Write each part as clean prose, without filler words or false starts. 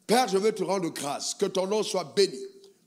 Père, je veux te rendre grâce, que ton nom soit béni.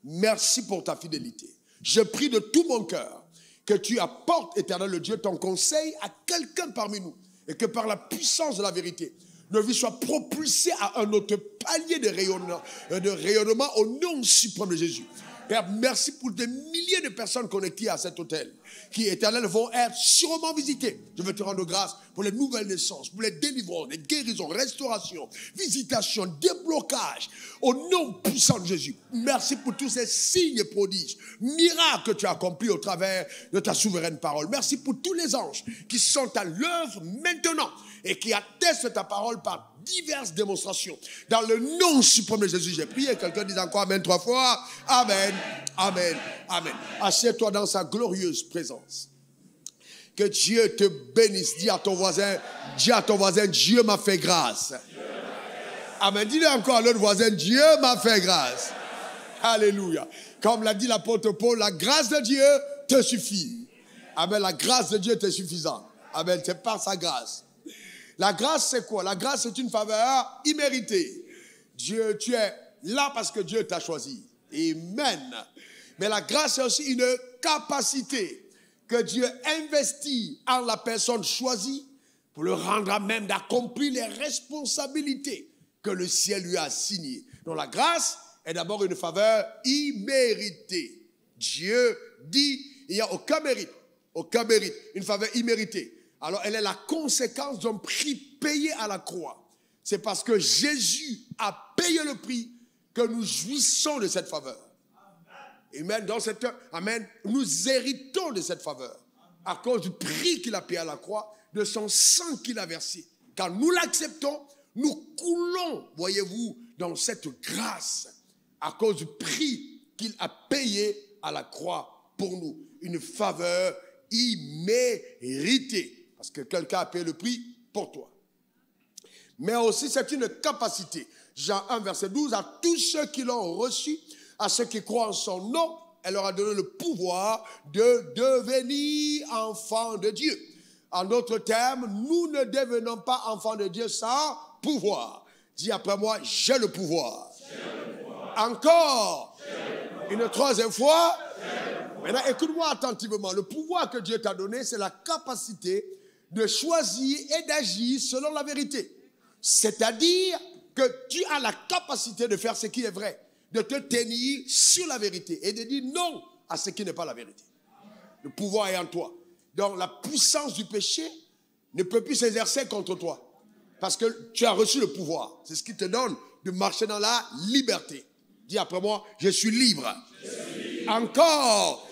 Merci pour ta fidélité. Je prie de tout mon cœur que tu apportes, Éternel le Dieu, ton conseil à quelqu'un parmi nous et que par la puissance de la vérité, nos vies soient propulsées à un autre palier de rayonnement au nom suprême de Jésus. Père, merci pour des milliers de personnes connectées à cet hôtel qui, Éternel, vont être sûrement visitées. Je veux te rendre grâce pour les nouvelles naissances, pour les délivrances, les guérisons, restaurations, visitations, déblocages. Au nom puissant de Jésus, merci pour tous ces signes prodiges, miracles que tu as accomplis au travers de ta souveraine parole. Merci pour tous les anges qui sont à l'œuvre maintenant et qui attestent ta parole par diverses démonstrations. Dans le nom suprême de Jésus, j'ai prié. Quelqu'un dit encore Amen 3 fois. Amen, Amen, Amen. Assieds-toi dans sa glorieuse présence. Que Dieu te bénisse. Dis à ton voisin, Dieu m'a fait grâce. Amen. Dis-le encore à l'autre voisin, Dieu m'a fait grâce. Alléluia. Comme l'a dit l'apôtre Paul, la grâce de Dieu te suffit. Amen. La grâce de Dieu t'est suffisante. Amen. C'est par sa grâce. La grâce, c'est quoi? La grâce, c'est une faveur imméritée. Dieu, tu es là parce que Dieu t'a choisi. Amen. Mais la grâce, c'est aussi une capacité que Dieu investit en la personne choisie pour le rendre à même d'accomplir les responsabilités que le ciel lui a assignées. Donc la grâce est d'abord une faveur imméritée. Dieu dit, il n'y a aucun mérite, une faveur imméritée. Alors, elle est la conséquence d'un prix payé à la croix. C'est parce que Jésus a payé le prix que nous jouissons de cette faveur. Amen. Amen. Nous héritons de cette faveur à cause du prix qu'il a payé à la croix, de son sang qu'il a versé. Quand nous l'acceptons, nous coulons, voyez-vous, dans cette grâce à cause du prix qu'il a payé à la croix pour nous. Une faveur imméritée. Parce que quelqu'un a payé le prix pour toi. Mais aussi, c'est une capacité. Jean 1, verset 12, à tous ceux qui l'ont reçu, à ceux qui croient en son nom, elle leur a donné le pouvoir de devenir enfants de Dieu. En d'autres termes, nous ne devenons pas enfants de Dieu sans pouvoir. Dis après moi, j'ai le pouvoir. Encore. Une troisième fois. Maintenant, écoute-moi attentivement. Le pouvoir que Dieu t'a donné, c'est la capacité de choisir et d'agir selon la vérité. C'est-à-dire que tu as la capacité de faire ce qui est vrai, de te tenir sur la vérité et de dire non à ce qui n'est pas la vérité. Le pouvoir est en toi. Donc la puissance du péché ne peut plus s'exercer contre toi parce que tu as reçu le pouvoir. C'est ce qui te donne de marcher dans la liberté. Dis après moi, je suis libre. Encore.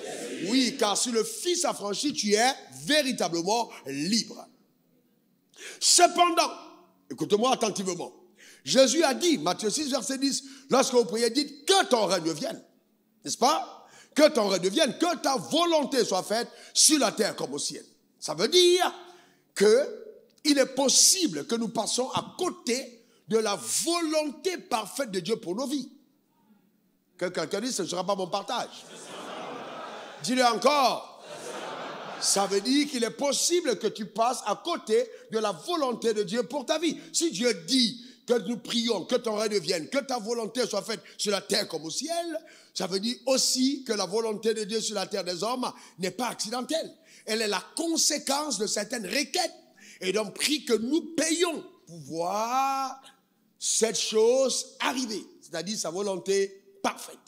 Oui, car si le Fils a franchi, tu es véritablement libre. Cependant, écoute-moi attentivement, Jésus a dit, Matthieu 6, verset 10, lorsque vous priez, dites que ton règne vienne. N'est-ce pas? Que ton règne vienne, que ta volonté soit faite sur la terre comme au ciel. Ça veut dire qu'il est possible que nous passions à côté de la volonté parfaite de Dieu pour nos vies. Que quelqu'un dise, ce ne sera pas mon partage. Dis-le encore. Ça veut dire qu'il est possible que tu passes à côté de la volonté de Dieu pour ta vie. Si Dieu dit que nous prions, que ton règne vienne, que ta volonté soit faite sur la terre comme au ciel, ça veut dire aussi que la volonté de Dieu sur la terre des hommes n'est pas accidentelle. Elle est la conséquence de certaines requêtes et d'un prix que nous payons pour voir cette chose arriver, c'est-à-dire sa volonté parfaite.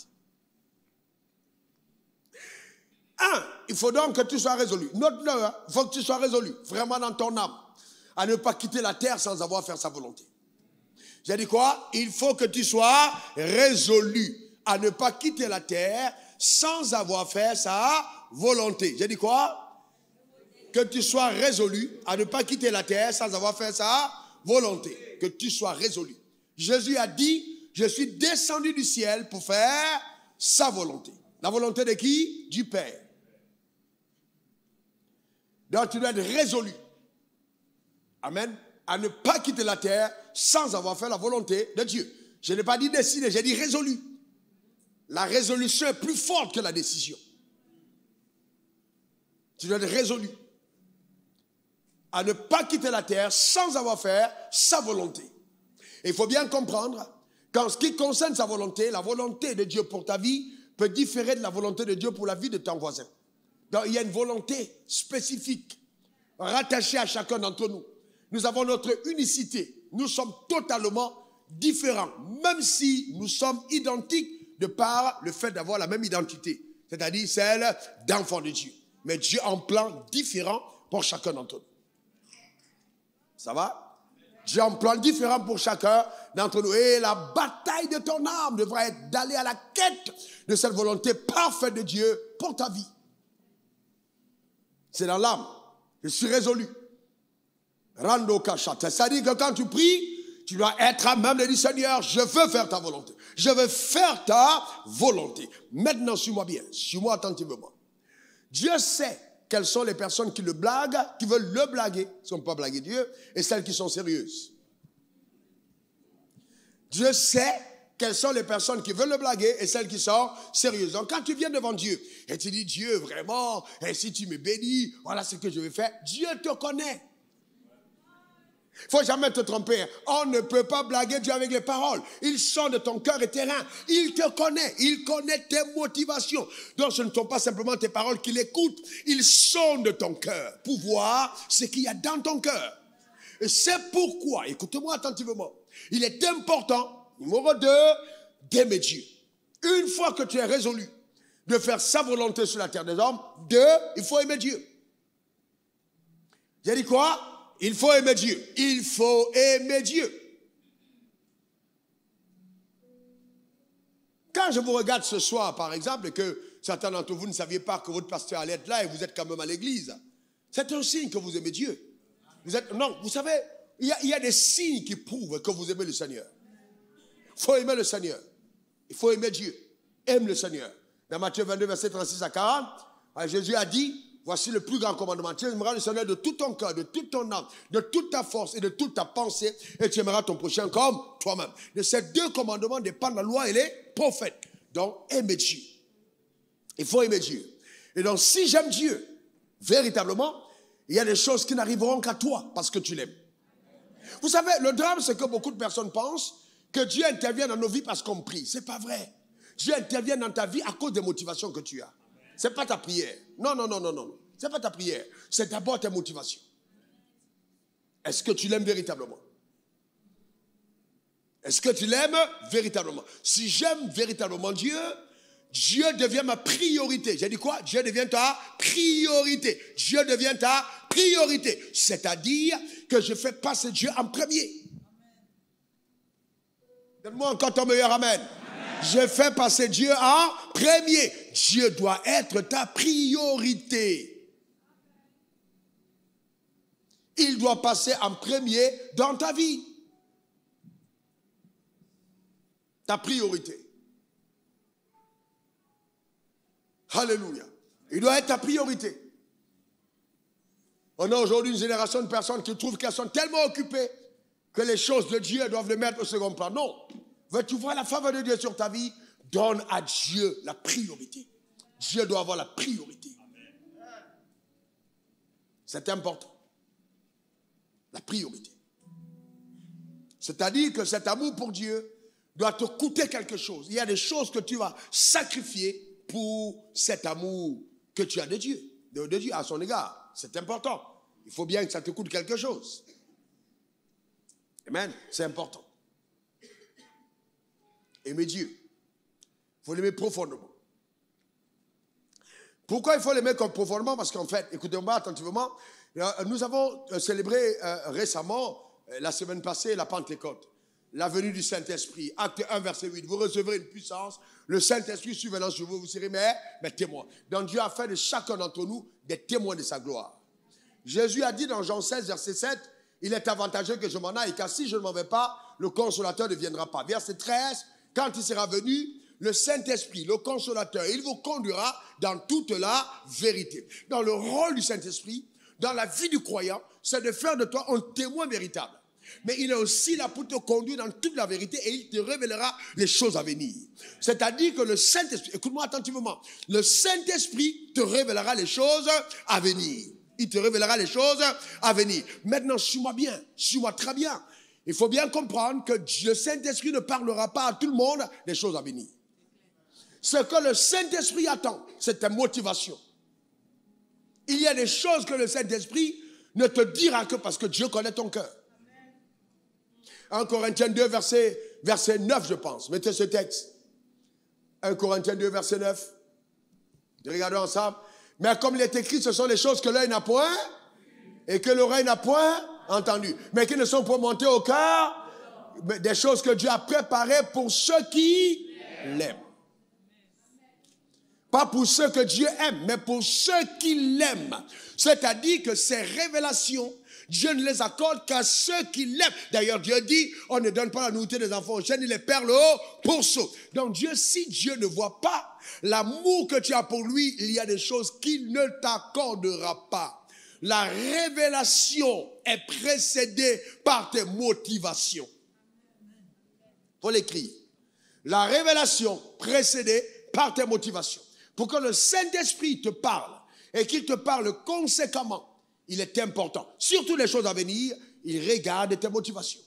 Il faut donc que tu sois résolu. Note-le, il faut que tu sois résolu, vraiment dans ton âme, à ne pas quitter la terre sans avoir fait sa volonté. J'ai dit quoi? Il faut que tu sois résolu à ne pas quitter la terre sans avoir fait sa volonté. J'ai dit quoi? Que tu sois résolu à ne pas quitter la terre sans avoir fait sa volonté. Que tu sois résolu. Jésus a dit, je suis descendu du ciel pour faire sa volonté. La volonté de qui? Du Père. Donc tu dois être résolu. Amen. À ne pas quitter la terre sans avoir fait la volonté de Dieu. Je n'ai pas dit décider, j'ai dit résolu. La résolution est plus forte que la décision. Tu dois être résolu. À ne pas quitter la terre sans avoir fait sa volonté. Et il faut bien comprendre Qu'en ce qui concerne sa volonté, la volonté de Dieu pour ta vie peut différer de la volonté de Dieu pour la vie de ton voisin. Donc il y a une volonté spécifique, rattachée à chacun d'entre nous. Nous avons notre unicité. Nous sommes totalement différents, même si nous sommes identiques de par le fait d'avoir la même identité, c'est-à-dire celle d'enfants de Dieu. Mais Dieu a un plan différent pour chacun d'entre nous. Ça va? Dieu a un plan différent pour chacun d'entre nous. Et la bataille de ton âme devra être d'aller à la quête de cette volonté parfaite de Dieu pour ta vie. C'est dans l'âme. Je suis résolu. Rando kachata. C'est-à-dire que quand tu pries, tu dois être à même de dire, Seigneur, je veux faire ta volonté. Je veux faire ta volonté. Maintenant, suis-moi bien. Suis-moi attentivement. Dieu sait quelles sont les personnes qui le blaguent, qui veulent le blaguer, si on ne peut pas blaguer Dieu, et celles qui sont sérieuses. Dieu sait quelles sont les personnes qui veulent le blaguer et celles qui sont sérieuses. Donc quand tu viens devant Dieu et tu dis, Dieu, vraiment, et si tu me bénis, voilà ce que je vais faire. Dieu te connaît. Il ne faut jamais te tromper. On ne peut pas blaguer Dieu avec les paroles. Il sent de ton cœur et tes reins. Il te connaît. Il connaît tes motivations. Donc ce ne sont pas simplement tes paroles qu'il écoute. Il sonde de ton cœur pour voir ce qu'il y a dans ton cœur. Et c'est pourquoi, écoute-moi attentivement, il est important, numéro 2, d'aimer Dieu. Une fois que tu es résolu de faire sa volonté sur la terre des hommes, 2, il faut aimer Dieu. J'ai dit quoi? Il faut aimer Dieu. Il faut aimer Dieu. Quand je vous regarde ce soir, par exemple, et que certains d'entre vous ne saviez pas que votre pasteur allait être là et vous êtes quand même à l'église, c'est un signe que vous aimez Dieu. Non, vous savez, il y a des signes qui prouvent que vous aimez le Seigneur. Il faut aimer le Seigneur. Il faut aimer Dieu. Aime le Seigneur. Dans Matthieu 22, verset 36 à 40, Jésus a dit, voici le plus grand commandement. Tu aimeras le Seigneur de tout ton cœur, de toute ton âme, de toute ta force et de toute ta pensée, et tu aimeras ton prochain comme toi-même. De ces 2 commandements dépendent la loi et les prophètes. Donc, aimer Dieu. Il faut aimer Dieu. Et donc, si j'aime Dieu, véritablement, il y a des choses qui n'arriveront qu'à toi parce que tu l'aimes. Vous savez, le drame, c'est que beaucoup de personnes pensent que Dieu intervient dans nos vies parce qu'on prie. Ce n'est pas vrai. Dieu intervient dans ta vie à cause des motivations que tu as. Ce n'est pas ta prière. Non. Ce n'est pas ta prière. C'est d'abord tes motivations. Est-ce que tu l'aimes véritablement? Est-ce que tu l'aimes véritablement? Si j'aime véritablement Dieu, Dieu devient ma priorité. J'ai dit quoi? Dieu devient ta priorité. Dieu devient ta priorité. C'est-à-dire que je fais passer Dieu en premier. Donne-moi encore ton meilleur amen. Je fais passer Dieu en premier. Dieu doit être ta priorité. Il doit passer en premier dans ta vie. Ta priorité. Alléluia. Il doit être ta priorité. On a aujourd'hui une génération de personnes qui trouvent qu'elles sont tellement occupées que les choses de Dieu doivent les mettre au second plan. Non. Veux-tu voir la faveur de Dieu sur ta vie? Donne à Dieu la priorité. Dieu doit avoir la priorité. C'est important. La priorité. C'est-à-dire que cet amour pour Dieu doit te coûter quelque chose. Il y a des choses que tu vas sacrifier pour cet amour que tu as de Dieu à son égard. C'est important. Il faut bien que ça te coûte quelque chose. Amen. C'est important. Aimer Dieu. Il faut l'aimer profondément. Pourquoi il faut l'aimer comme profondément? Parce qu'en fait, écoutez-moi attentivement, nous avons célébré récemment, la semaine passée, la Pentecôte. La venue du Saint-Esprit. Acte 1, verset 8. Vous recevrez une puissance. Le Saint-Esprit survenant sur vous, vous serez mes témoins. Donc Dieu a fait de chacun d'entre nous des témoins de sa gloire. Jésus a dit dans Jean 16, verset 7, il est avantageux que je m'en aille, car si je ne m'en vais pas, le consolateur ne viendra pas. Verset 13, quand il sera venu, le Saint-Esprit, le consolateur, il vous conduira dans toute la vérité. Dans le rôle du Saint-Esprit, dans la vie du croyant, c'est de faire de toi un témoin véritable. Mais il est aussi là pour te conduire dans toute la vérité et il te révélera les choses à venir. C'est-à-dire que le Saint-Esprit, écoute-moi attentivement, le Saint-Esprit te révélera les choses à venir. Il te révélera les choses à venir. Maintenant, suis-moi bien, suis-moi très bien. il faut bien comprendre que le Saint-Esprit ne parlera pas à tout le monde des choses à venir. Ce que le Saint-Esprit attend, c'est ta motivation. Il y a des choses que le Saint-Esprit ne te dira que parce que Dieu connaît ton cœur. 1 Corinthiens 2, verset 9, je pense. Mettez ce texte. 1 Corinthiens 2, verset 9. Regardons ensemble. Mais comme il est écrit, ce sont les choses que l'œil n'a point et que l'oreille n'a point entendues, mais qui ne sont pas montées au cœur, des choses que Dieu a préparées pour ceux qui l'aiment. Pas pour ceux que Dieu aime, mais pour ceux qui l'aiment. C'est-à-dire que ces révélations, Dieu ne les accorde qu'à ceux qui l'aiment. D'ailleurs, Dieu dit, on ne donne pas la nourriture des enfants aux chiens, ni les perles aux pourceaux. Donc Dieu, si Dieu ne voit pas l'amour que tu as pour lui, il y a des choses qu'il ne t'accordera pas. La révélation est précédée par tes motivations. Il faut l'écrire. La révélation précédée par tes motivations. Pour que le Saint-Esprit te parle et qu'il te parle conséquemment, il est important. Surtout les choses à venir, il regarde tes motivations.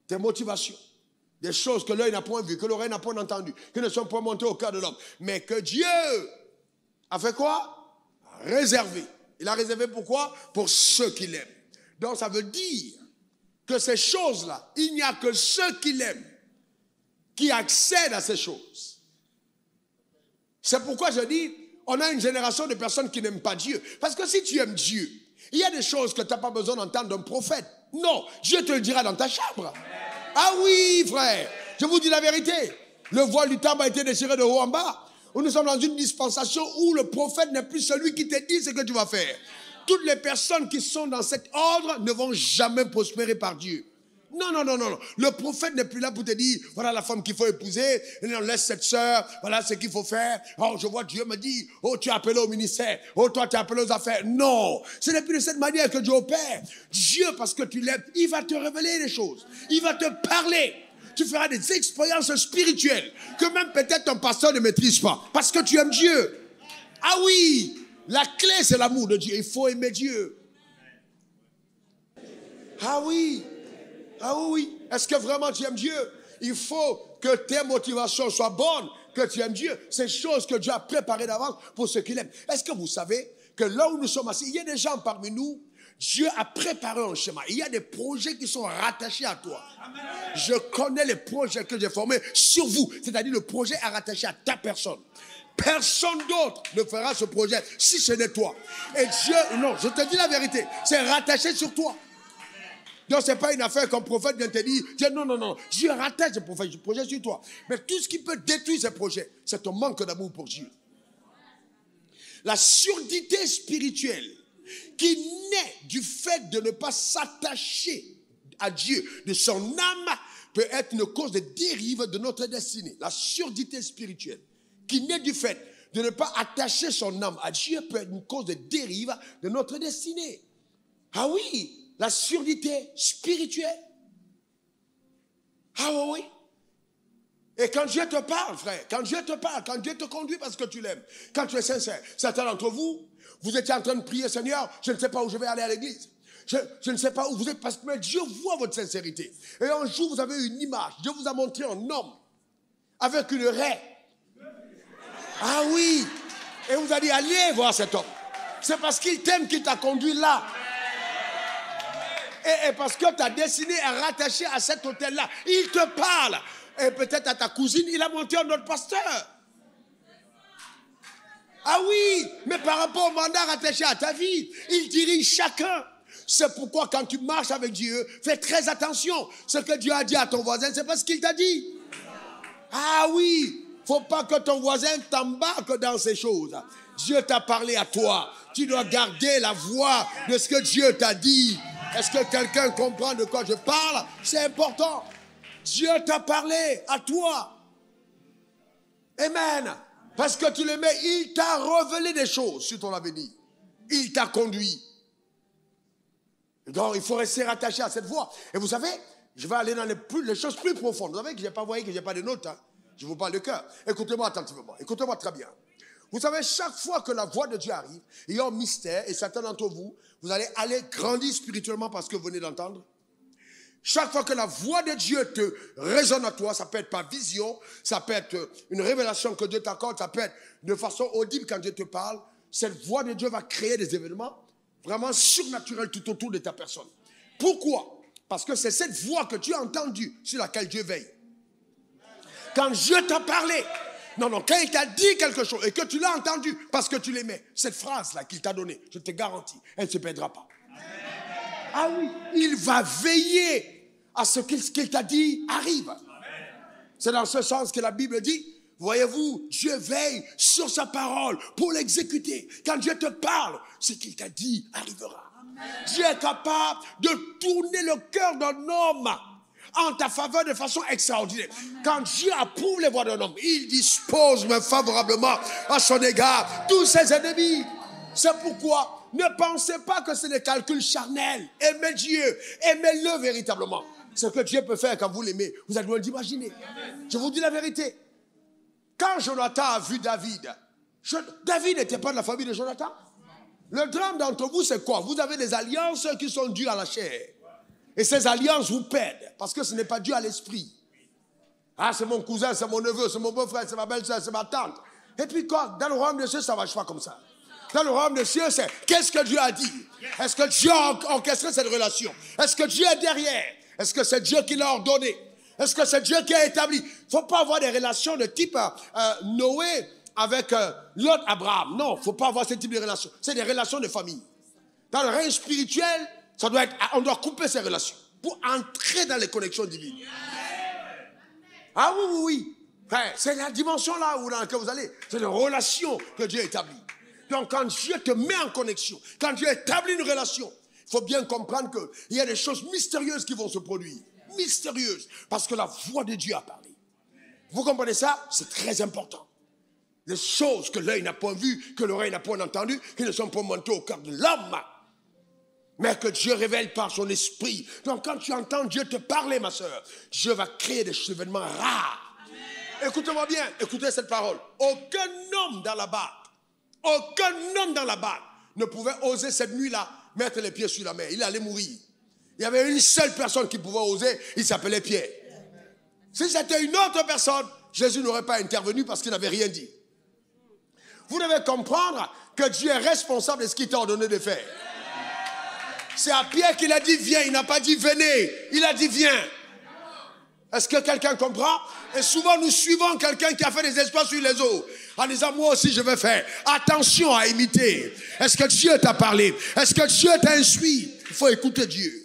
Tes motivations. Des choses que l'œil n'a point vues, que l'oreille n'a point entendues, qui ne sont pas montées au cœur de l'homme. Mais que Dieu a fait quoi? Réservé. Il a réservé pourquoi? Pour ceux qui l'aiment. Donc ça veut dire que ces choses-là, il n'y a que ceux qui l'aiment qui accèdent à ces choses. C'est pourquoi je dis, on a une génération de personnes qui n'aiment pas Dieu. Parce que si tu aimes Dieu, il y a des choses que tu n'as pas besoin d'entendre d'un prophète. Non, Dieu te le dira dans ta chambre. Ah oui, frère, je vous dis la vérité. Le voile du temple a été déchiré de haut en bas. Nous sommes dans une dispensation où le prophète n'est plus celui qui te dit ce que tu vas faire. Toutes les personnes qui sont dans cet ordre ne vont jamais prospérer par Dieu. Non, non, non, non, non. Le prophète n'est plus là pour te dire, voilà la femme qu'il faut épouser, non, laisse cette sœur, voilà ce qu'il faut faire. Oh, je vois Dieu me dit, oh, tu es appelé au ministère, oh, toi, tu es appelé aux affaires. Non, ce n'est plus de cette manière que Dieu opère. Dieu, parce que tu l'aimes, il va te révéler les choses. Il va te parler. Tu feras des expériences spirituelles que même peut-être ton pasteur ne maîtrise pas. Parce que tu aimes Dieu. Ah oui, la clé c'est l'amour de Dieu. Il faut aimer Dieu. Ah oui. Ah oui. Est-ce que vraiment tu aimes Dieu? Il faut que tes motivations soient bonnes, que tu aimes Dieu. Ces choses que Dieu a préparées d'avance pour ceux qui l'aiment. Est-ce que vous savez que là où nous sommes assis, il y a des gens parmi nous, Dieu a préparé un chemin. Il y a des projets qui sont rattachés à toi. Amen. Je connais les projets que j'ai formés sur vous. C'est-à-dire le projet est rattaché à ta personne. Personne d'autre ne fera ce projet si ce n'est toi. Et Dieu, non, je te dis la vérité, c'est rattaché sur toi. Donc ce n'est pas une affaire qu'un prophète vient te dire, Dieu, non, non, non, Dieu rattache ce projet sur toi. Mais tout ce qui peut détruire ces projets, c'est ton manque d'amour pour Dieu. La surdité spirituelle qui naît du fait de ne pas s'attacher à Dieu de son âme peut être une cause de dérive de notre destinée. La surdité spirituelle qui naît du fait de ne pas attacher son âme à Dieu peut être une cause de dérive de notre destinée. Ah oui, la surdité spirituelle. Ah oui, oui. Et quand Dieu te parle, frère, quand Dieu te parle, quand Dieu te conduit parce que tu l'aimes, quand tu es sincère, certains d'entre vous, vous étiez en train de prier, Seigneur, je ne sais pas où je vais aller à l'église. Je ne sais pas où vous êtes, parce que Dieu voit votre sincérité. Et un jour, vous avez une image. Dieu vous a montré un homme avec une raie. Ah oui. Et vous allez aller voir cet homme. C'est parce qu'il t'aime qu'il t'a conduit là. Et parce que ta destinée est rattachée à cet hôtel-là. Il te parle. Et peut-être à ta cousine, il a monté un autre pasteur. Ah oui, mais par rapport au mandat rattaché à ta vie, il dirige chacun. C'est pourquoi quand tu marches avec Dieu, fais très attention. Ce que Dieu a dit à ton voisin, c'est pas ce qu'il t'a dit. Ah oui, faut pas que ton voisin t'embarque dans ces choses. Dieu t'a parlé à toi. Tu dois garder la voix de ce que Dieu t'a dit. Est-ce que quelqu'un comprend de quoi je parle? C'est important. Dieu t'a parlé à toi. Amen. Parce que tu l'aimais, il t'a révélé des choses sur ton avenir. Il t'a conduit. Donc, il faut rester rattaché à cette voie. Et vous savez, je vais aller dans les choses plus profondes. Vous savez que je n'ai pas voyé, que je n'ai pas de notes. Hein? Je vous parle de cœur. Écoutez-moi attentivement. Écoutez-moi très bien. Vous savez, chaque fois que la voix de Dieu arrive, il y a un mystère, et certains d'entre vous, vous allez grandir spirituellement parce que vous venez d'entendre. Chaque fois que la voix de Dieu te résonne à toi, ça peut être par vision, ça peut être une révélation que Dieu t'accorde, ça peut être de façon audible quand Dieu te parle. Cette voix de Dieu va créer des événements vraiment surnaturels tout autour de ta personne. Pourquoi? Parce que c'est cette voix que tu as entendue sur laquelle Dieu veille. Quand Dieu t'a parlé, quand il t'a dit quelque chose et que tu l'as entendu parce que tu l'aimais, cette phrase-là qu'il t'a donnée, je te garantis, elle ne se perdra pas. Ah oui, il va veiller à ce qu'il t'a dit arrive. C'est dans ce sens que la Bible dit, voyez-vous, Dieu veille sur sa parole pour l'exécuter. Quand Dieu te parle, ce qu'il t'a dit arrivera. Dieu est capable de tourner le cœur d'un homme en ta faveur de façon extraordinaire. Quand Dieu approuve les voies d'un homme, il dispose même favorablement à son égard tous ses ennemis. C'est pourquoi ne pensez pas que c'est des calculs charnels. Aimez Dieu, aimez-le véritablement. Ce que Dieu peut faire quand vous l'aimez, vous avez besoin d'imaginer. Je vous dis la vérité. Quand Jonathan a vu David, David n'était pas de la famille de Jonathan. Le drame d'entre vous, c'est quoi? Vous avez des alliances qui sont dues à la chair. Et ces alliances vous perdent parce que ce n'est pas dû à l'esprit. Ah, c'est mon cousin, c'est mon neveu, c'est mon beau-frère, c'est ma belle-sœur, c'est ma tante. Et puis quoi? Dans le royaume de Dieu, ça ne marche pas comme ça. Dans le royaume de Dieu, c'est qu'est-ce que Dieu a dit? Est-ce que Dieu a orchestré cette relation? Est-ce que Dieu est derrière? Est-ce que c'est Dieu qui l'a ordonné? Est-ce que c'est Dieu qui a établi? Il ne faut pas avoir des relations de type Noé avec l'autre Abraham. Non, il ne faut pas avoir ce type de relations. C'est des relations de famille. Dans le règne spirituel, on doit couper ces relations pour entrer dans les connexions divines. Ah oui. C'est la dimension là dans laquelle vous allez. C'est les relations que Dieu établit. Donc quand Dieu te met en connexion, quand Dieu établit une relation, il faut bien comprendre qu'il y a des choses mystérieuses qui vont se produire. Mystérieuses. Parce que la voix de Dieu a parlé. Vous comprenez ça? C'est très important. Les choses que l'œil n'a pas vues, que l'oreille n'a pas entendues, qui ne sont pas montées au cœur de l'homme, mais que Dieu révèle par son esprit. Donc quand tu entends Dieu te parler, ma soeur, Dieu va créer des événements rares. Écoutez-moi bien, écoutez cette parole. Aucun homme dans la barque ne pouvait oser cette nuit-là mettre les pieds sur la mer. Il allait mourir. Il y avait une seule personne qui pouvait oser, il s'appelait Pierre. Si c'était une autre personne, Jésus n'aurait pas intervenu parce qu'il n'avait rien dit. Vous devez comprendre que Dieu est responsable de ce qu'il t'a ordonné de faire. C'est à Pierre qu'il a dit viens, il n'a pas dit venez, il a dit viens. Est-ce que quelqu'un comprend? Et souvent nous suivons quelqu'un qui a fait des exploits sur les eaux en disant moi aussi je vais faire. Attention à imiter. Est-ce que Dieu t'a parlé? Est-ce que Dieu t'a instruit? Il faut écouter Dieu.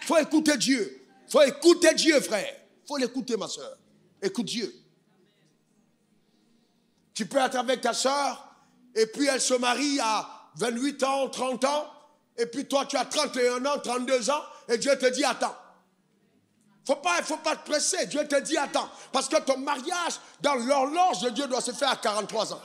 Il faut écouter Dieu. Il faut écouter Dieu, frère. Il faut l'écouter, ma soeur. Écoute Dieu. Tu peux être avec ta soeur et puis elle se marie à 28 ans, 30 ans et puis toi tu as 31 ans, 32 ans et Dieu te dit attends. Il ne faut pas te presser. Dieu te dit attends. Parce que ton mariage, dans l'horloge de Dieu, doit se faire à 43 ans.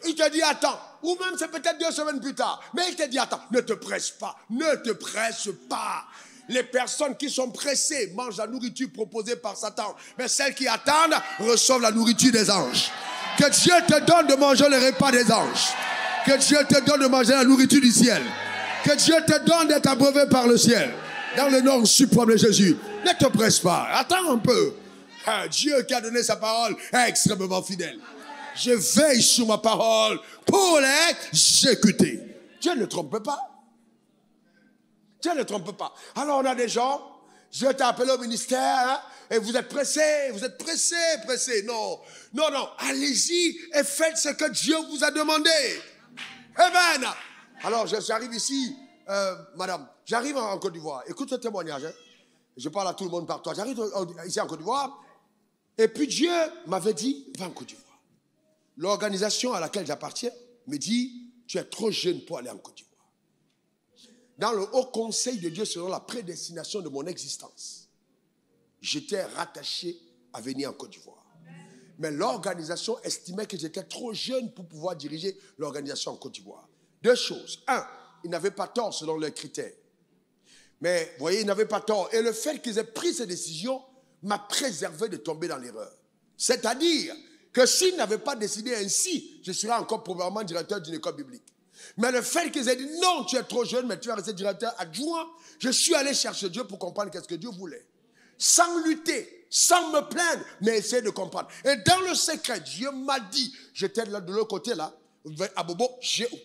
Il te dit attends. Ou même c'est peut-être 2 semaines plus tard. Mais il te dit attends. Ne te presse pas. Ne te presse pas. Les personnes qui sont pressées mangent la nourriture proposée par Satan. Mais celles qui attendent reçoivent la nourriture des anges. Que Dieu te donne de manger le repas des anges. Que Dieu te donne de manger la nourriture du ciel. Que Dieu te donne d'être abreuvé par le ciel. Dans le nom suprême de Jésus. Ne te presse pas. Attends un peu. Dieu qui a donné sa parole est extrêmement fidèle. Je veille sur ma parole pour l'exécuter. Dieu ne trompe pas. Dieu ne trompe pas. Alors on a des gens, Dieu t'a appelé au ministère, et vous êtes pressés, pressés. Non. Allez-y et faites ce que Dieu vous a demandé. Amen. Alors j'arrive ici, madame, j'arrive en Côte d'Ivoire. Écoute ce témoignage. Je parle à tout le monde par toi. J'arrive ici en Côte d'Ivoire. Et puis Dieu m'avait dit, va en Côte d'Ivoire. L'organisation à laquelle j'appartiens me dit, tu es trop jeune pour aller en Côte d'Ivoire. Dans le haut conseil de Dieu, selon la prédestination de mon existence, j'étais rattaché à venir en Côte d'Ivoire. Mais l'organisation estimait que j'étais trop jeune pour pouvoir diriger l'organisation en Côte d'Ivoire. 2 choses. 1, ils n'avaient pas tort selon leurs critères. Mais, vous voyez, ils n'avaient pas tort. Et le fait qu'ils aient pris ces décisions m'a préservé de tomber dans l'erreur. C'est-à-dire que s'ils n'avaient pas décidé ainsi, je serais encore probablement directeur d'une école biblique. Mais le fait qu'ils aient dit non, tu es trop jeune, mais tu vas rester directeur adjoint, je suis allé chercher Dieu pour comprendre qu'est-ce que Dieu voulait. Sans lutter, sans me plaindre, mais essayer de comprendre. Et dans le secret, Dieu m'a dit, j'étais là de l'autre côté là, à Bobo,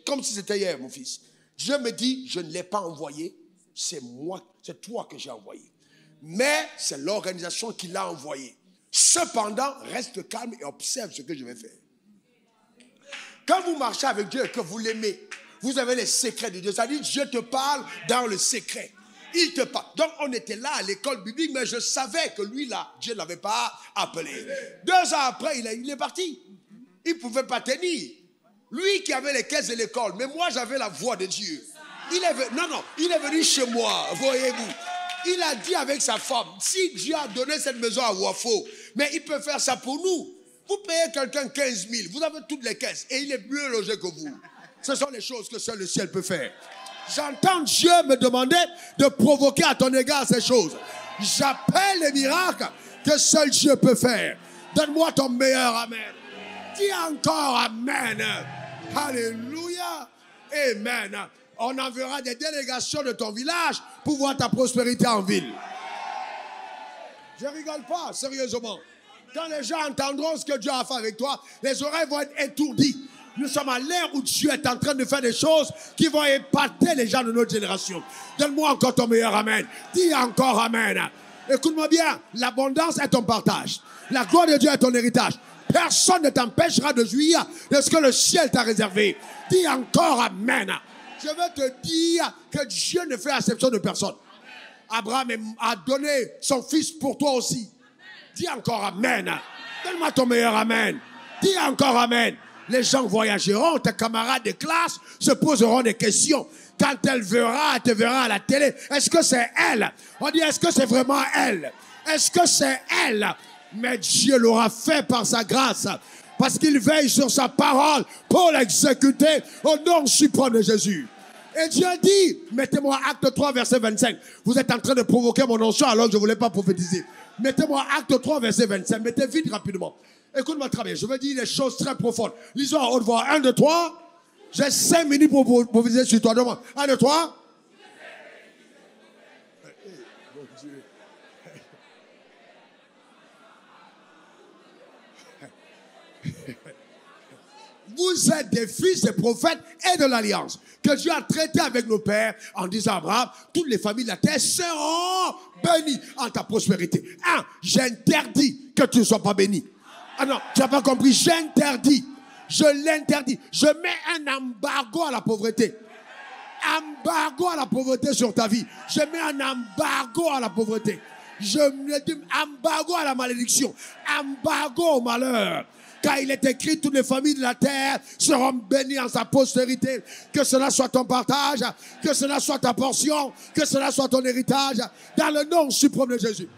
comme si c'était hier mon fils. Dieu me dit, je ne l'ai pas envoyé, c'est moi, c'est toi que j'ai envoyé. Mais c'est l'organisation qui l'a envoyé. Cependant, reste calme et observe ce que je vais faire. Quand vous marchez avec Dieu et que vous l'aimez, vous avez les secrets de Dieu. C'est-à-dire, Dieu te parle dans le secret. Il te parle. Donc, on était là à l'école biblique, mais je savais que lui, là, Dieu ne l'avait pas appelé. 2 ans après, il est parti. Il ne pouvait pas tenir. Lui qui avait les caisses de l'école, mais moi, j'avais la voix de Dieu. Il est venu chez moi, voyez-vous. Il a dit avec sa femme, si Dieu a donné cette maison à Wafo, mais il peut faire ça pour nous. Vous payez quelqu'un 15 000, vous avez toutes les caisses et il est mieux logé que vous. Ce sont les choses que seul le ciel peut faire. J'entends Dieu me demander de provoquer à ton égard ces choses. J'appelle les miracles que seul Dieu peut faire. Donne-moi ton meilleur amen. Dis encore amen. Alléluia. Amen. On enverra des délégations de ton village pour voir ta prospérité en ville. Je rigole pas, sérieusement. Quand les gens entendront ce que Dieu a fait avec toi, les oreilles vont être étourdies. Nous sommes à l'ère où Dieu est en train de faire des choses qui vont épater les gens de notre génération. Donne-moi encore ton meilleur amen. Dis encore amen. Écoute-moi bien, l'abondance est ton partage. La gloire de Dieu est ton héritage. Personne ne t'empêchera de jouir de ce que le ciel t'a réservé. Dis encore amen. Je veux te dire que Dieu ne fait exception de personne. Abraham a donné son fils pour toi aussi. Dis encore amen. Donne-moi ton meilleur amen. Dis encore amen. Les gens voyageront, tes camarades de classe se poseront des questions. Quand elle te verra à la télé, est-ce que c'est elle? On dit, est-ce que c'est vraiment elle? Est-ce que c'est elle? Mais Dieu l'aura fait par sa grâce. Parce qu'il veille sur sa parole pour l'exécuter au nom suprême de Jésus. Et Dieu dit, mettez-moi acte 3, verset 25. Vous êtes en train de provoquer mon onction alors que je ne voulais pas prophétiser. Mettez-moi acte 3, verset 25. Mettez vite rapidement. Écoute-moi très bien, je veux dire des choses très profondes. Lisons à haute voix. 1, 2, 3. J'ai 5 minutes pour prophétiser sur toi. 1, 2, 3. Vous êtes des fils des prophètes et de l'alliance que Dieu a traité avec nos pères en disant à Abraham, toutes les familles de la terre seront bénies en ta prospérité. J'interdis que tu ne sois pas béni. Ah non, tu n'as pas compris, j'interdis. Je l'interdis. Je mets un embargo à la pauvreté. Embargo à la pauvreté sur ta vie. Je mets un embargo à la pauvreté. Je mets un embargo à la malédiction. Embargo au malheur. Car il est écrit, toutes les familles de la terre seront bénies en sa postérité. Que cela soit ton partage, que cela soit ta portion, que cela soit ton héritage, dans le nom suprême de Jésus.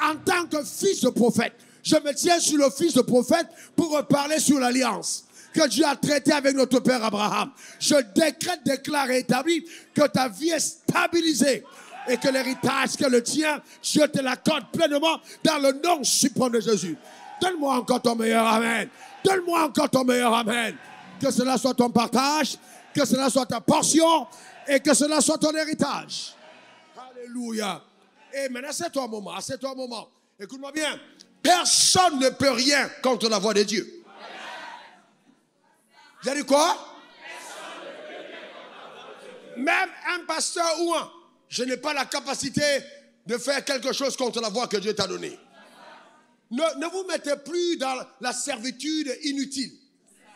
En tant que fils de prophète, je me tiens sur le fils de prophète pour reparler sur l'alliance que Dieu a traité avec notre père Abraham. Je décrète, déclare et établis que ta vie est stabilisée et que l'héritage que le tien, Dieu te l'accorde pleinement dans le nom suprême de Jésus. Donne-moi encore ton meilleur amen. Donne-moi encore ton meilleur amen. Que cela soit ton partage, que cela soit ta portion et que cela soit ton héritage. Alléluia. Et maintenant, assieds-toi un moment. Écoute-moi bien. Personne ne peut rien contre la voix de Dieu. Vous avez dit quoi? Même un pasteur ou un, je n'ai pas la capacité de faire quelque chose contre la voix que Dieu t'a donnée. Ne vous mettez plus dans la servitude inutile.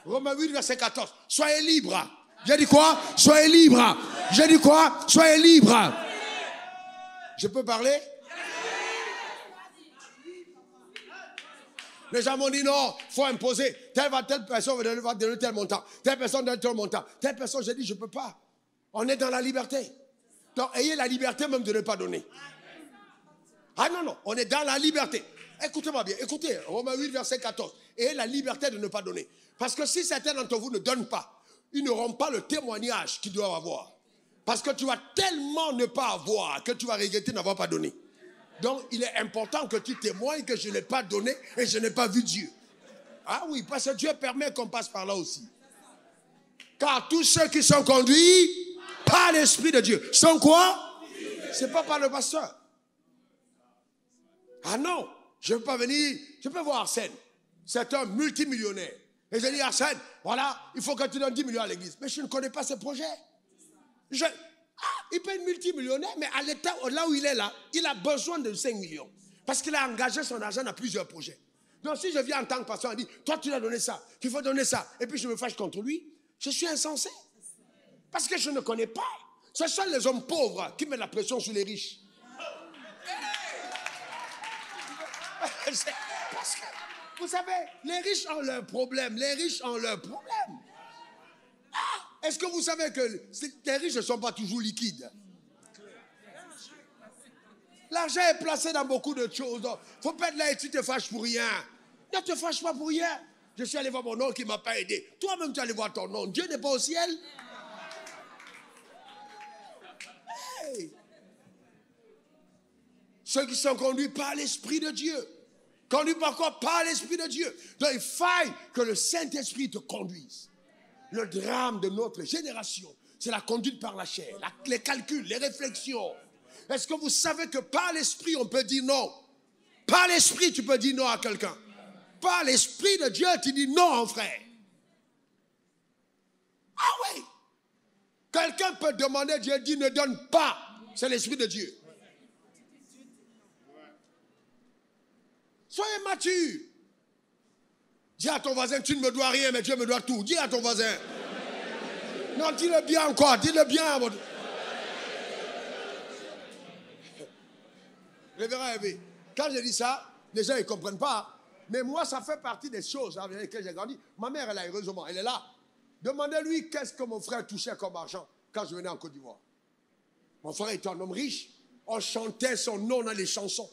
Romains 8, verset 14. Soyez libres. J'ai dit quoi? Soyez libres. J'ai dit quoi? Soyez libres. Je peux parler? Les gens m'ont dit non, il faut imposer. Telle personne va donner tel montant. Telle personne donne tel montant. Telle personne, j'ai dit, je ne peux pas. On est dans la liberté. Donc, ayez la liberté même de ne pas donner. Ah non, on est dans la liberté. Écoutez-moi bien, écoutez, Romains 8, verset 14. Ayez la liberté de ne pas donner. Parce que si certains d'entre vous ne donnent pas, ils n'auront pas le témoignage qu'ils doivent avoir. Parce que tu vas tellement ne pas avoir que tu vas regretter n'avoir pas donné. Donc, il est important que tu témoignes que je n'ai pas donné et je n'ai pas vu Dieu. Ah oui, parce que Dieu permet qu'on passe par là aussi. Car tous ceux qui sont conduits par l'Esprit de Dieu sont quoi? C'est pas par le pasteur. Ah non, je ne peux pas venir, je peux voir Arsène. C'est un multimillionnaire. Et je dis, Arsène, voilà, il faut que tu donnes 10 millions à l'église. Mais je ne connais pas ce projet. Il peut être multimillionnaire, mais à l'état, là où il est là, il a besoin de 5 millions. Parce qu'il a engagé son argent dans plusieurs projets. Donc si je viens en tant que pasteur et dis, toi tu as donné ça, qu'il faut donner ça, et puis je me fâche contre lui, je suis insensé. Parce que je ne connais pas. Ce sont les hommes pauvres qui mettent la pression sur les riches. Parce que, vous savez, les riches ont leurs problèmes. Les riches ont leurs problèmes. Est-ce que vous savez que les riches ne sont pas toujours liquides? L'argent est placé dans beaucoup de choses. Il ne faut pas être là et tu te fâches pour rien. Ne te fâche pas pour rien. Je suis allé voir mon oncle qui ne m'a pas aidé. Toi-même, tu es allé voir ton oncle. Dieu n'est pas au ciel. Hey. Ceux qui sont conduits par l'Esprit de Dieu. Conduits par quoi? Par l'Esprit de Dieu. Donc il faille que le Saint-Esprit te conduise. Le drame de notre génération, c'est la conduite par la chair, les calculs, les réflexions. Est-ce que vous savez que par l'Esprit, on peut dire non? Par l'Esprit, tu peux dire non à quelqu'un. Par l'Esprit de Dieu, tu dis non, mon frère. Ah oui. Quelqu'un peut demander, Dieu dit ne donne pas. C'est l'Esprit de Dieu. Soyez mature. Dis à ton voisin, tu ne me dois rien, mais Dieu me doit tout. Dis à ton voisin. Non, dis-le bien encore, dis-le bien. Révérend Hervé, quand je dis ça, les gens ne comprennent pas. Mais moi, ça fait partie des choses avec lesquelles j'ai grandi. Ma mère, elle est heureusement, elle est là. Demandez-lui qu'est-ce que mon frère touchait comme argent quand je venais en Côte d'Ivoire. Mon frère était un homme riche. On chantait son nom dans les chansons.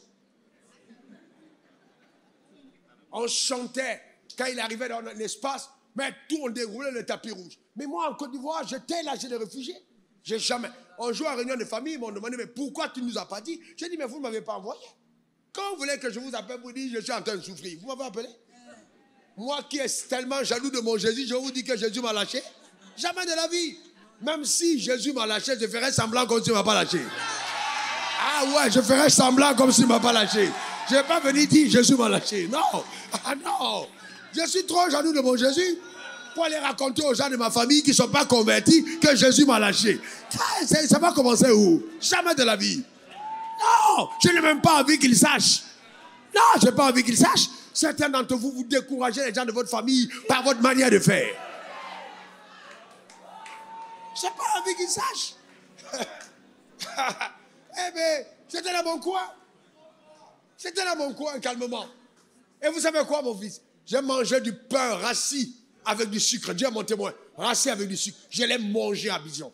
On chantait. Quand il arrivait dans l'espace, mais tout on déroulait le tapis rouge. Mais moi, en Côte d'Ivoire, j'étais là, j'ai des réfugiés. J'ai jamais. Un jour, à réunion de famille, ils m'ont demandé, mais pourquoi tu ne nous as pas dit? J'ai dit, mais vous ne m'avez pas envoyé. Quand vous voulez que je vous appelle pour dire, je suis en train de souffrir, vous m'avez appelé? Moi qui est tellement jaloux de mon Jésus, je vous dis que Jésus m'a lâché? Jamais de la vie. Même si Jésus m'a lâché, je ferais semblant comme s'il ne m'a pas lâché. Ah ouais, je ferais semblant comme s'il ne m'a pas lâché. Je ne vais pas venir dire, Jésus m'a lâché. Non. Ah non. Je suis trop jaloux de mon Jésus pour aller raconter aux gens de ma famille qui ne sont pas convertis que Jésus m'a lâché. Ça va commencer où? Jamais de la vie. Non, je n'ai même pas envie qu'ils sachent. Non, je n'ai pas envie qu'ils sachent. Certains d'entre vous, vous découragez les gens de votre famille par votre manière de faire. Je n'ai pas envie qu'ils sachent. Eh bien, c'était dans mon coin. C'était dans mon coin, calmement. Et vous savez quoi, mon fils? J'ai mangé du pain rassis avec du sucre. Dieu est mon témoin. Rassis avec du sucre. Je l'ai mangé à Abidjan.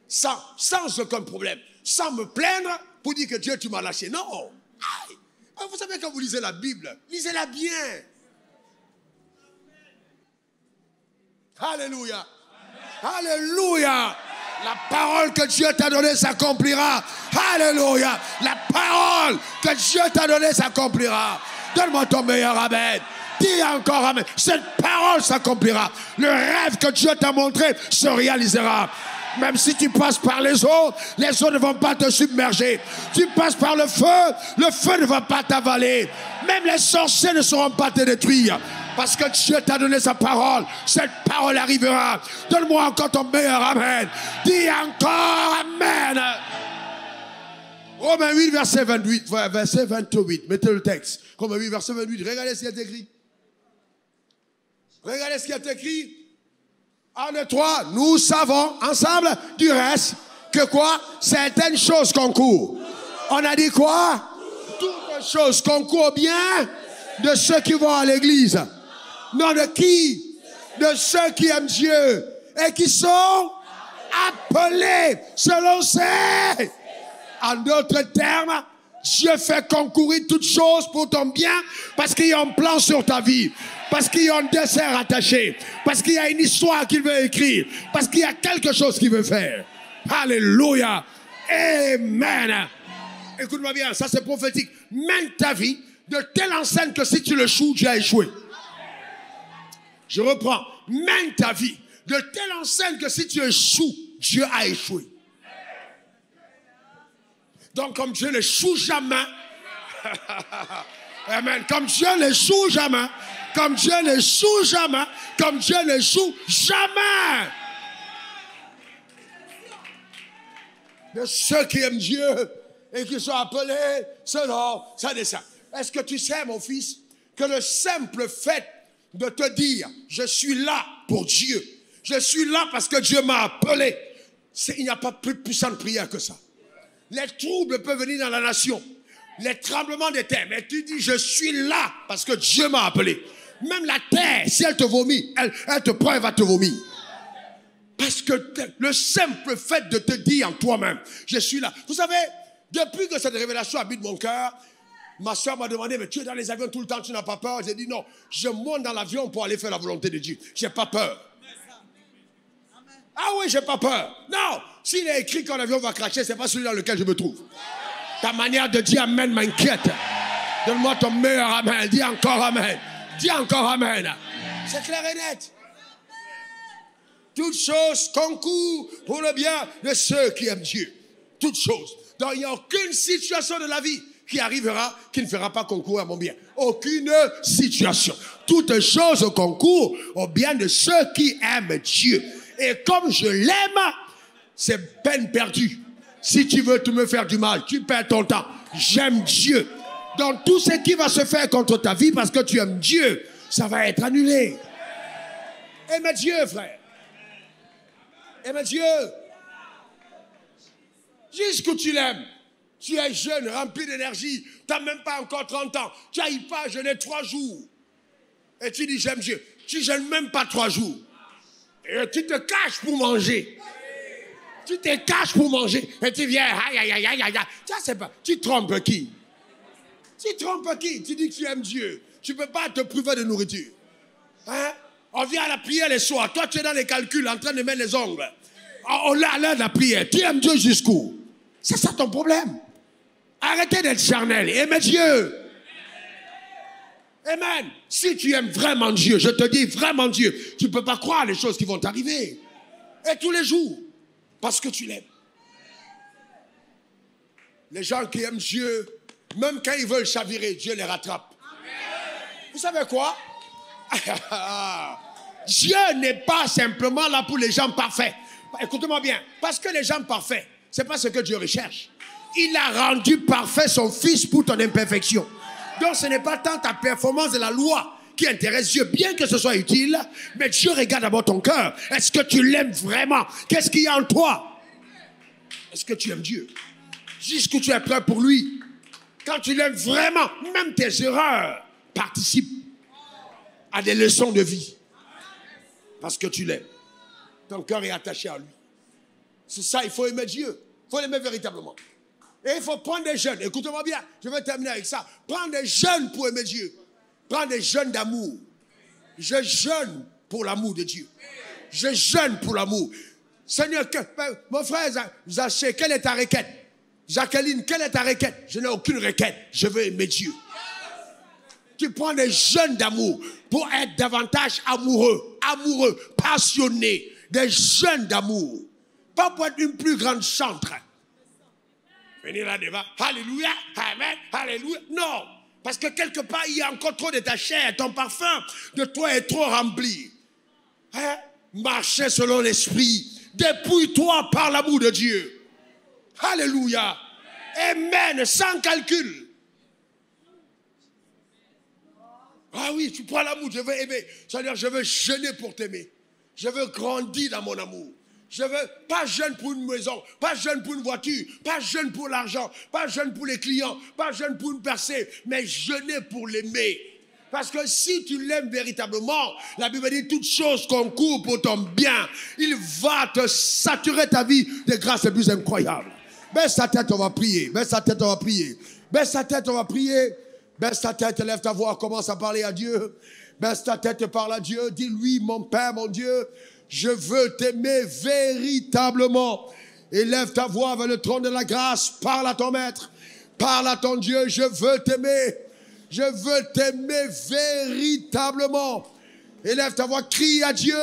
Sans aucun problème. Sans me plaindre pour dire que Dieu, tu m'as lâché. Non. Aïe. Vous savez, quand vous lisez la Bible, lisez-la bien. Alléluia. Alléluia. La parole que Dieu t'a donnée s'accomplira. Alléluia. La parole que Dieu t'a donnée s'accomplira. Donne-moi ton meilleur amen. Dis encore amen. Cette parole s'accomplira. Le rêve que Dieu t'a montré se réalisera. Même si tu passes par les eaux ne vont pas te submerger. Tu passes par le feu ne va pas t'avaler. Même les sorciers ne sauront pas te détruire. Parce que Dieu t'a donné sa parole. Cette parole arrivera. Donne-moi encore ton meilleur amen. Dis encore amen. Romains 8, verset 28. Verset 28. Mettez le texte. Romains 8, verset 28. Regardez ce qui est écrit. Regardez ce qui est écrit. 1, 2, 3. Nous savons ensemble du reste que quoi? Certaines choses concourent. On a dit quoi? Toutes choses concourent bien de ceux qui vont à l'église. Non, de qui? De ceux qui aiment Dieu et qui sont appelés selon ses. En d'autres termes, Dieu fait concourir toutes choses pour ton bien parce qu'il y a un plan sur ta vie, parce qu'il y a un dessein attaché, parce qu'il y a une histoire qu'il veut écrire, parce qu'il y a quelque chose qu'il veut faire. Alléluia. Amen. Écoute-moi bien, ça c'est prophétique. Mène ta vie de telle enseigne que si tu le choues, tu as échoué. Je reprends. Mène ta vie de telle enseigne que si tu échoues, Dieu a échoué. Donc, comme Dieu n'échoue jamais, amen, comme Dieu n'échoue jamais, comme Dieu n'échoue jamais, comme Dieu n'échoue jamais. De ceux qui aiment Dieu et qui sont appelés selon sa dessein. Est-ce que tu sais, mon fils, que le simple fait de te dire, je suis là pour Dieu, je suis là parce que Dieu m'a appelé, il n'y a pas plus puissante prière que ça. Les troubles peuvent venir dans la nation, les tremblements de terre, mais tu dis, je suis là parce que Dieu m'a appelé. Même la terre, si elle te vomit, elle te prend et va te vomir. Parce que le simple fait de te dire en toi-même, je suis là. Vous savez, depuis que cette révélation habite mon cœur, ma soeur m'a demandé, mais tu es dans les avions tout le temps, tu n'as pas peur? J'ai dit non, je monte dans l'avion pour aller faire la volonté de Dieu. J'ai pas peur. Ah oui, j'ai pas peur. Non, s'il est écrit qu'un avion va cracher, c'est pas celui dans lequel je me trouve. Ta manière de dire amen m'inquiète. Donne-moi ton meilleur amen. Dis encore amen. Dis encore amen. C'est clair et net. Toutes choses concourent pour le bien de ceux qui aiment Dieu. Toutes choses. Donc il n'y a aucune situation de la vie qui arrivera, qui ne fera pas concourir à mon bien. Aucune situation. Toutes choses concourent au bien de ceux qui aiment Dieu. Et comme je l'aime, c'est peine perdue. Si tu veux me faire du mal, tu perds ton temps. J'aime Dieu. Donc tout ce qui va se faire contre ta vie parce que tu aimes Dieu, ça va être annulé. Aime Dieu, frère. Aime Dieu. Jusqu'où tu l'aimes. Tu es jeune, rempli d'énergie. Tu n'as même pas encore 30 ans. Tu n'arrives pas à jeûner 3 jours. Et tu dis j'aime Dieu. Tu ne jeûnes même pas 3 jours. Et tu te caches pour manger. Tu te caches pour manger. Et tu viens, aïe, aïe, aïe, aïe, aïe. Ça, c'est pas. Tu trompes qui? Tu trompes qui? Tu dis que tu aimes Dieu. Tu ne peux pas te priver de nourriture. Hein? On vient à la prière les soirs. Toi, tu es dans les calculs en train de mettre les ongles. On a l'heure de la prière. Tu aimes Dieu jusqu'où? C'est ça ton problème. Arrêtez d'être charnel. Aimez Dieu. Amen. Si tu aimes vraiment Dieu, je te dis vraiment Dieu, tu ne peux pas croire les choses qui vont t'arriver. Et tous les jours. Parce que tu l'aimes. Les gens qui aiment Dieu, même quand ils veulent chavirer, Dieu les rattrape. Vous savez quoi? Dieu n'est pas simplement là pour les gens parfaits. Écoutez-moi bien. Parce que les gens parfaits, ce n'est pas ce que Dieu recherche. Il a rendu parfait son Fils pour ton imperfection. Donc ce n'est pas tant ta performance de la loi qui intéresse Dieu, bien que ce soit utile, mais Dieu regarde d'abord ton cœur. Est-ce que tu l'aimes vraiment? Qu'est-ce qu'il y a en toi? Est-ce que tu aimes Dieu? Jusqu'où tu es prêt pour lui? Quand tu l'aimes vraiment, même tes erreurs participent à des leçons de vie. Parce que tu l'aimes. Ton cœur est attaché à lui. C'est ça, il faut aimer Dieu. Il faut l'aimer véritablement. Et il faut prendre des jeunes. Écoutez-moi bien, je vais terminer avec ça. Prends des jeunes pour aimer Dieu. Prends des jeunes d'amour. Je jeûne pour l'amour de Dieu. Je jeûne pour l'amour. Seigneur, mon frère Zaché, quelle est ta requête? Jacqueline, quelle est ta requête? Je n'ai aucune requête. Je veux aimer Dieu. Tu prends des jeunes d'amour pour être davantage amoureux, passionnés. Des jeunes d'amour. Pas pour être une plus grande chantre. Venir là devant, alléluia, amen, alléluia. Non, parce que quelque part, il y a encore trop de ta chair, ton parfum de toi est trop rempli. Hein? Marchez selon l'esprit, dépouille-toi par l'amour de Dieu. Alléluia, amen, sans calcul. Ah oui, tu prends l'amour, je veux aimer. C'est-à-dire, je veux jeûner pour t'aimer. Je veux grandir dans mon amour. Je veux pas jeûne pour une maison, pas jeûne pour une voiture, pas jeûne pour l'argent, pas jeûne pour les clients, pas jeûne pour une percée, mais jeûner pour l'aimer. Parce que si tu l'aimes véritablement, la Bible dit toutes choses concourent pour ton bien. Il va te saturer ta vie de grâces les plus incroyables. Baisse ta tête, on va prier. Baisse ta tête, on va prier. Baisse ta tête, on va prier. Baisse ta tête, lève ta voix, commence à parler à Dieu. Baisse ta tête, parle à Dieu. Dis-lui, mon Père, mon Dieu, je veux t'aimer véritablement. Élève ta voix vers le trône de la grâce. Parle à ton maître. Parle à ton Dieu. Je veux t'aimer. Je veux t'aimer véritablement. Élève ta voix. Crie à Dieu.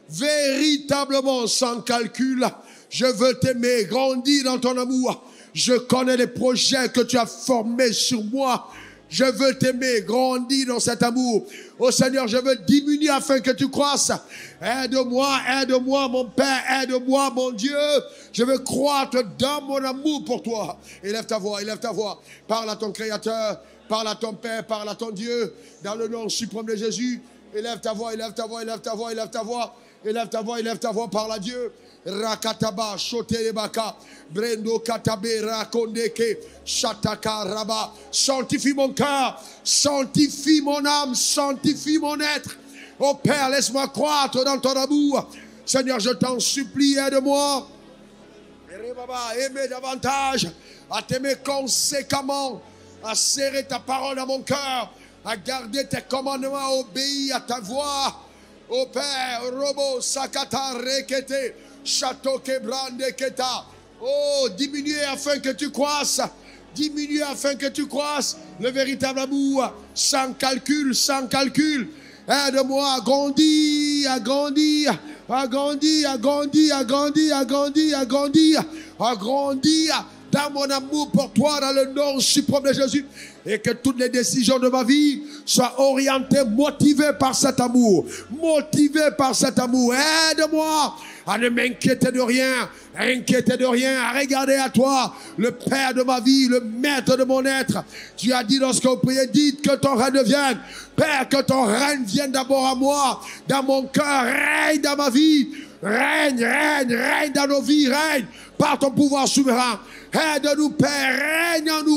véritablement sans calcul. Je veux t'aimer, grandir dans ton amour. Je connais les projets que tu as formés sur moi. Je veux t'aimer, grandir dans cet amour. Oh Seigneur, je veux diminuer afin que tu croisses. Aide-moi mon Père, aide-moi mon Dieu. Je veux croître dans mon amour pour toi. Élève ta voix, élève ta voix. Parle à ton Créateur, parle à ton Père, parle à ton Dieu. Dans le nom suprême de Jésus, élève ta voix, élève ta voix, élève ta voix, élève ta voix. Élève ta voix, élève ta voix, parle à Dieu. Rakataba, Shotelebaka, Brendo Katabe, Rakondeke, Shataka, Raba. Sanctifie mon cœur, sanctifie mon âme, sanctifie mon être. Oh Père, laisse-moi croître dans ton amour. Seigneur, je t'en supplie, aide-moi. Aimer davantage, à t'aimer conséquemment, à serrer ta parole dans mon cœur, à garder tes commandements, à obéir à ta voix. Oh Père, Robo, Sakata, Rekete, Chatoke, Brande, Keta. Oh, diminuez afin que tu croisses. Diminuez afin que tu croisses. Le véritable amour, sans calcul, sans calcul. Aide-moi à grandir, à grandir, à grandir, à grandir, à grandir, à grandir, à grandir, à grandir dans mon amour pour toi, dans le nom suprême de Jésus. Et que toutes les décisions de ma vie soient orientées, motivées par cet amour. Motivées par cet amour. Aide-moi à ne m'inquiéter de rien, à regarder à toi, le Père de ma vie, le Maître de mon être. Tu as dit lorsque vous priez, dites que ton règne vienne. Père, que ton règne vienne d'abord à moi, dans mon cœur, règne dans ma vie. Règne, règne, règne dans nos vies, règne par ton pouvoir souverain. Aide-nous, Père, règne en nous.